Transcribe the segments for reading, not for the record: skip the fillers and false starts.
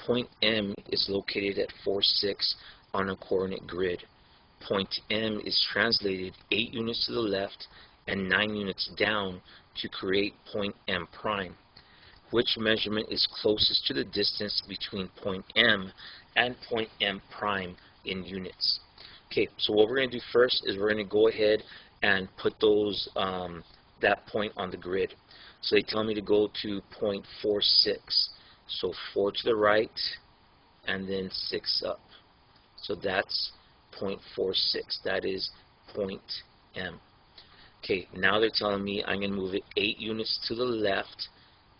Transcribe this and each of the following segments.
point M is located at 4, 6 on a coordinate grid. Point M is translated 8 units to the left and 9 units down to create point M prime. Which measurement is closest to the distance between point M and point M prime in units? Okay, so what we're going to do first is we're going to go ahead and put those that point on the grid. So they tell me to go to point 4, 6. So 4 to the right and then 6 up. So that's point 4, 6. That is point M. Okay, now they're telling me I'm going to move it 8 units to the left.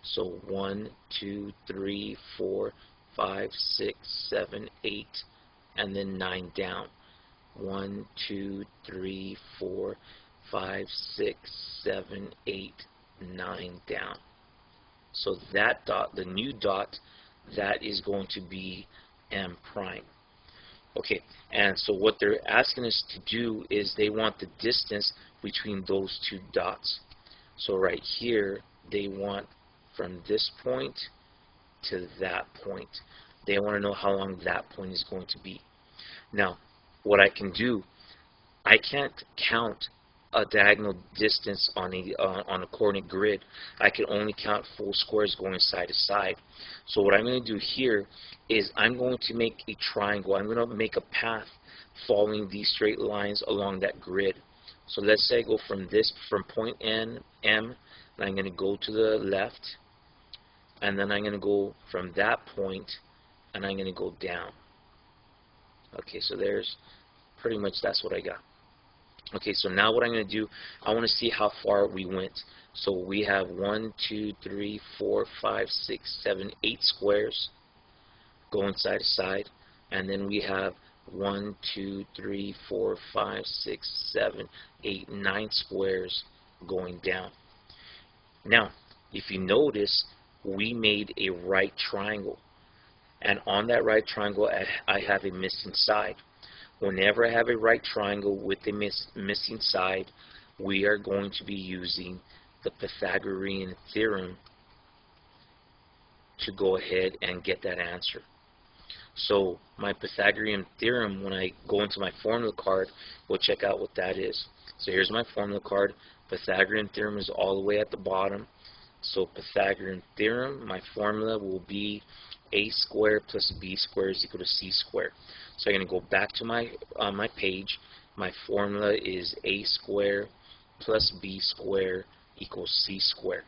So 1, 2, 3, 4, 5, 6, 7, 8, and then 9 down. 1, 2, 3, 4, 5, 6, 7, 8, 9 down. So that dot, the new dot, that is going to be M prime. Okay, and so what they're asking us to do is they want the distance between those two dots. So right here, they want from this point to that point. They want to know how long that point is going to be. Now, what I can do, I can't count a diagonal distance on a coordinate grid. I can only count full squares going side to side. So what I'm going to do here is I'm going to make a triangle. I'm going to make a path following these straight lines along that grid. So let's say I go from point M, and I'm going to go to the left, and then I'm going to go from that point, and I'm going to go down. Okay, so there's pretty much, that's what I got. Okay, so now what I'm going to do, I want to see how far we went. So we have 1, 2, 3, 4, 5, 6, 7, 8 squares going side to side, and then we have 1, 2, 3, 4, 5, 6, 7, 8, 9 squares going down. Now, if you notice, we made a right triangle, and on that right triangle I have a missing side. Whenever I have a right triangle with a missing side, we are going to be using the Pythagorean theorem to go ahead and get that answer. So my Pythagorean theorem, when I go into my formula card, we'll check out what that is. So here's my formula card. Pythagorean theorem is all the way at the bottom. So Pythagorean theorem, my formula will be a squared plus b squared is equal to c squared. So I'm going to go back to my page. My formula is a squared plus b squared equals c squared.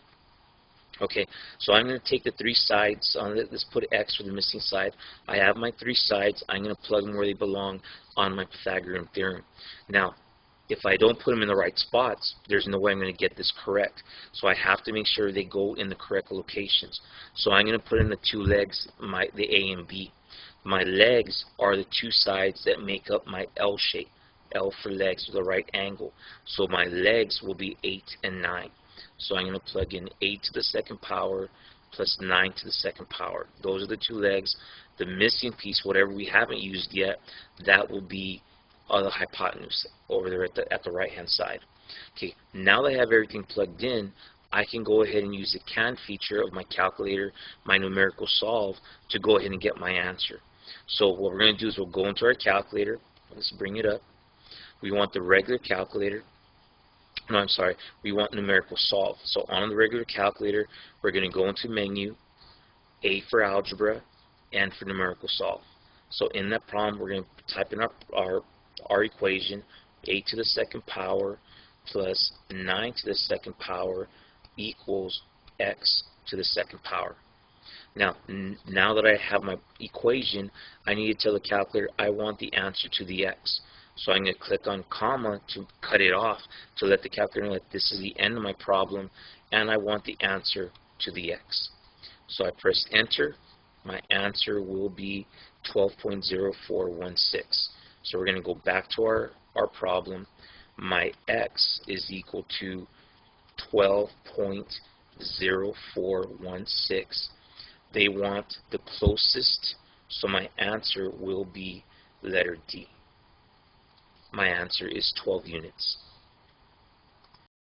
Okay, so I'm going to take the 3 sides. Let's put x for the missing side. I have my 3 sides. I'm going to plug them where they belong on my Pythagorean theorem. Now, if I don't put them in the right spots, there's no way I'm going to get this correct. So I have to make sure they go in the correct locations. So I'm going to put in the 2 legs, the A and B. My legs are the 2 sides that make up my L shape. L for legs with a right angle. So my legs will be 8 and 9. So I'm going to plug in 8 to the 2nd power plus 9 to the 2nd power. Those are the 2 legs. The missing piece, whatever we haven't used yet, that will be the hypotenuse over there at the right hand side. Okay, now that I have everything plugged in, I can go ahead and use the can feature of my calculator, my numerical solve, to go ahead and get my answer. So what we're going to do is we'll go into our calculator. Let's bring it up. We want the regular calculator. No, I'm sorry. We want numerical solve. So on the regular calculator, we're going to go into menu, A for algebra, N for numerical solve. So in that problem, we're going to type in our equation, 8 to the 2nd power plus 9 to the 2nd power equals x to the 2nd power. Now, now that I have my equation, I need to tell the calculator I want the answer to the x. So I'm going to click on comma to cut it off to let the calculator know that this is the end of my problem and I want the answer to the x. So I press enter. My answer will be 12.0416. So we're going to go back to our problem. My x is equal to 12.0416. They want the closest, so my answer will be letter D. My answer is 12 units.